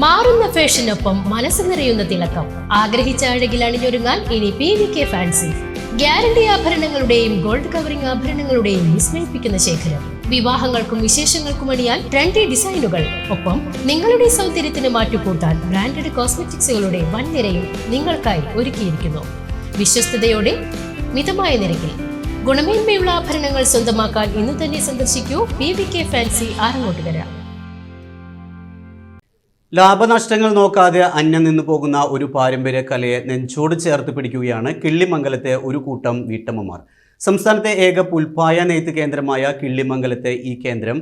മാറുന്ന ഫാഷനൊപ്പം മനസ്സ് നിറയുന്ന തിളക്കം. ആഗ്രഹിച്ച അഴകിൽ അണിഞ്ഞൊരുങ്ങാൻ ഇനി PVK ഫാൻസി. ഗ്യാരണ്ടി ആഭരണങ്ങളുടെയും ഗോൾഡ് കവറിംഗ് ആഭരണങ്ങളുടെയും വിസ്മയിപ്പിക്കുന്ന ശേഖരം. വിവാഹങ്ങൾക്കും വിശേഷങ്ങൾക്കും അണിയാൻ ട്രെൻഡി ഡിസൈനുകൾ. ഒപ്പം നിങ്ങളുടെ സൗന്ദര്യത്തിന് മാറ്റുകൂട്ടാൻ ബ്രാൻഡഡ് കോസ്മെറ്റിക്സുകളുടെ വൻനിരയും നിങ്ങൾക്കായി ഒരുക്കിയിരിക്കുന്നു. വിശ്വസ്തയോടെ മിതമായ നിരക്കിൽ ഗുണമേന്മയുള്ള ആഭരണങ്ങൾ സ്വന്തമാക്കാൻ ഇന്ന് തന്നെ സന്ദർശിക്കൂ PVK ഫാൻസി, ആറങ്ങോട്ടുകര. ലാഭനഷ്ടങ്ങൾ നോക്കാതെ അന്യം നിന്നു പോകുന്ന ഒരു പാരമ്പര്യ കലയെ നെഞ്ചോട് ചേർത്ത് പിടിക്കുകയാണ് കിള്ളിമംഗലത്തെ ഒരു കൂട്ടം വീട്ടമ്മമാർ. സംസ്ഥാനത്തെ ഏക പുൽപ്പായ നെയ്ത്ത് കേന്ദ്രമായ കിള്ളിമംഗലത്തെ ഈ കേന്ദ്രം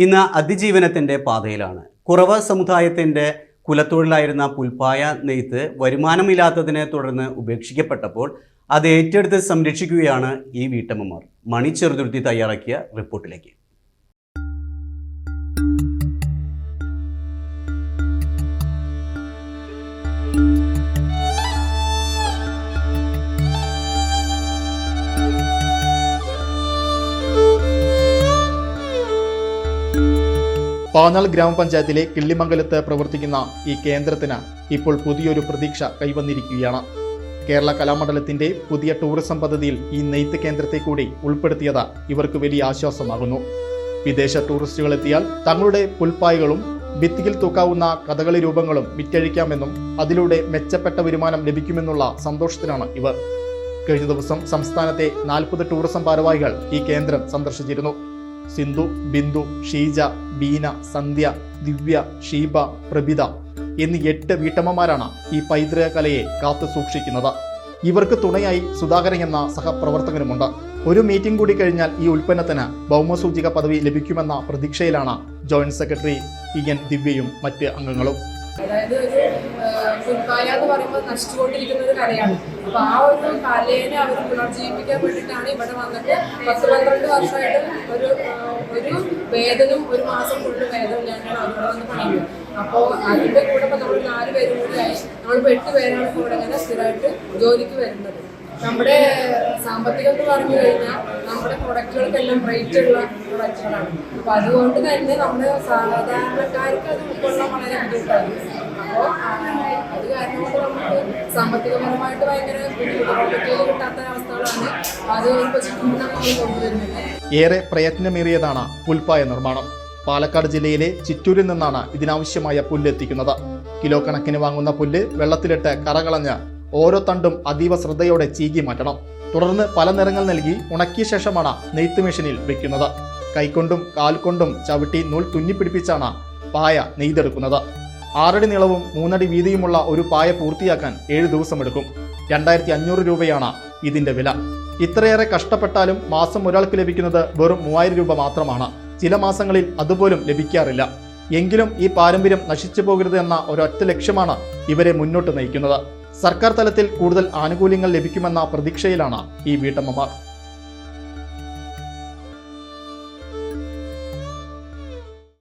ഇന്ന് അതിജീവനത്തിൻ്റെ പാതയിലാണ്. കുറവ സമുദായത്തിൻ്റെ കുലത്തൊഴിലായിരുന്ന പുൽപ്പായ നെയ്ത്ത് വരുമാനമില്ലാത്തതിനെ തുടർന്ന് ഉപേക്ഷിക്കപ്പെട്ടപ്പോൾ അത് ഏറ്റെടുത്ത് സംരക്ഷിക്കുകയാണ് ഈ വീട്ടമ്മമാർ. മണി ചെറുതുരുത്തി തയ്യാറാക്കിയ റിപ്പോർട്ടിലേക്ക്. പാഞ്ഞാൾ ഗ്രാമപഞ്ചായത്തിലെ കിള്ളിമംഗലത്ത് പ്രവർത്തിക്കുന്ന ഈ കേന്ദ്രത്തിന് ഇപ്പോൾ പുതിയൊരു പ്രതീക്ഷ കൈവന്നിരിക്കുകയാണ്. കേരള കലാമണ്ഡലത്തിന്റെ പുതിയ ടൂറിസം പദ്ധതിയിൽ ഈ നെയ്ത്ത് കേന്ദ്രത്തെ കൂടി ഉൾപ്പെടുത്തിയത് ഇവർക്ക് വലിയ ആശ്വാസമാകുന്നു. വിദേശ ടൂറിസ്റ്റുകൾ എത്തിയാൽ തങ്ങളുടെ പുൽപ്പായകളും ഭിത്തിയിൽ തൂക്കാവുന്ന കഥകളി രൂപങ്ങളും വിറ്റഴിക്കാമെന്നും അതിലൂടെ മെച്ചപ്പെട്ട വരുമാനം ലഭിക്കുമെന്നുള്ള സന്തോഷത്തിലാണ് ഇവർ. കഴിഞ്ഞ ദിവസം സംസ്ഥാനത്തെ 40 ടൂറിസം ഭാരവാഹികൾ ഈ കേന്ദ്രം സന്ദർശിച്ചിരുന്നു. സിന്ധു, ബിന്ദു, ഷീജ, ബീന, സന്ധ്യ, ദിവ്യ, ഷീബ, പ്രഭിത എന്നീ 8 വീട്ടമ്മമാരാണ് ഈ പൈതൃക കലയെ കാത്തു സൂക്ഷിക്കുന്നത്. ഇവർക്ക് തുണയായി സുധാകരൻ എന്ന സഹപ്രവർത്തകനുമുണ്ട്. ഒരു മീറ്റിംഗ് കൂടി കഴിഞ്ഞാൽ ഈ ഉൽപ്പന്നത്തിന് ഭൗമസൂചിക പദവി ലഭിക്കുമെന്ന പ്രതീക്ഷയിലാണ് ജോയിന്റ് സെക്രട്ടറി EN ദിവ്യയും മറ്റ് അംഗങ്ങളും. അതായത് ഒരു പുൽപ്പായ എന്ന് പറയുമ്പോൾ നശിച്ചുകൊണ്ടിരിക്കുന്ന ഒരു കലയാണ്. അപ്പോൾ ആ ഒരു കലയെ അവർ പുനർജീവിപ്പിക്കാൻ വേണ്ടിയിട്ടാണ് ഇവിടെ വന്നിട്ട് 10-12 വർഷമായിട്ട് ഒരു വേതനം, ഒരു മാസം ഫുള്ള് വേതനം ഞങ്ങൾ അവിടെ വന്ന് പണിയുന്നത്. അപ്പോൾ അതിൻ്റെ കൂടെ ഇപ്പോൾ നമ്മൾ 4 പേരും കൂടിയായി നമ്മളിപ്പോൾ 8 പേരാണ് ഇപ്പോൾ ഇവിടെ ഇങ്ങനെ സ്ഥിരമായിട്ട് ജോലിക്ക് വരുന്നത്. നമ്മുടെ സാമ്പത്തികം എന്ന് പറഞ്ഞു കഴിഞ്ഞാൽ നമ്മുടെ പ്രൊഡക്റ്റുകൾക്കെല്ലാം റേറ്റ് ഉള്ള പ്രൊഡക്റ്റുകളാണ്. അപ്പോൾ അതുകൊണ്ട് തന്നെ നമ്മുടെ സാധാരണക്കാർക്ക് അത് ഉൾക്കൊള്ളാൻ വളരെ ബുദ്ധിമുട്ടാണ്. അപ്പോൾ അത് കാരണം കൊണ്ട് നമുക്ക് സാമ്പത്തികപരമായിട്ട് ഭയങ്കര ബുദ്ധിമുട്ടുകൾ കിട്ടാത്ത അവസ്ഥകളാണ്. അത് ഇപ്പോൾ നമ്മൾ കൊണ്ടുവരുന്നത്. ഏറെ പ്രയത്നമേറിയതാണ് പുൽപ്പായ നിർമ്മാണം. പാലക്കാട് ജില്ലയിലെ ചിറ്റൂരിൽ നിന്നാണ് ഇതിനാവശ്യമായ പുല്ല് എത്തിക്കുന്നത്. കിലോ കണക്കിന് വാങ്ങുന്ന പുല്ല് വെള്ളത്തിലിട്ട് കറകളഞ്ഞ് ഓരോ തണ്ടും അതീവ ശ്രദ്ധയോടെ ചീകി മാറ്റണം. തുടർന്ന് പല നിറങ്ങൾ നൽകി ഉണക്കിയ ശേഷമാണ് നെയ്ത്ത് മെഷീനിൽ വെക്കുന്നത്. കൈക്കൊണ്ടും കാൽക്കൊണ്ടും ചവിട്ടി നൂൽ തുന്നിപ്പിടിപ്പിച്ചാണ് പായ നെയ്തെടുക്കുന്നത്. 6 അടി നീളവും 3 അടി വീതിയുമുള്ള ഒരു പായ പൂർത്തിയാക്കാൻ 7 ദിവസമെടുക്കും. 2500 രൂപയാണ് ഇതിന്റെ വില. ഇത്രയേറെ കഷ്ടപ്പെട്ടാലും മാസം ഒരാൾക്ക് ലഭിക്കുന്നത് വെറും 3000 രൂപ മാത്രമാണ്. ചില മാസങ്ങളിൽ അതുപോലും ലഭിക്കാറില്ല. എങ്കിലും ഈ പാരമ്പര്യം നശിച്ചു പോകരുത് എന്ന ഒരൊറ്റ ലക്ഷ്യമാണ് ഇവരെ മുന്നോട്ട് നയിക്കുന്നത്. സർക്കാർ തലത്തിൽ കൂടുതൽ ആനുകൂല്യങ്ങൾ ലഭിക്കുമെന്ന പ്രതീക്ഷയിലാണ് ഈ വീട്ടമ്മമാർ.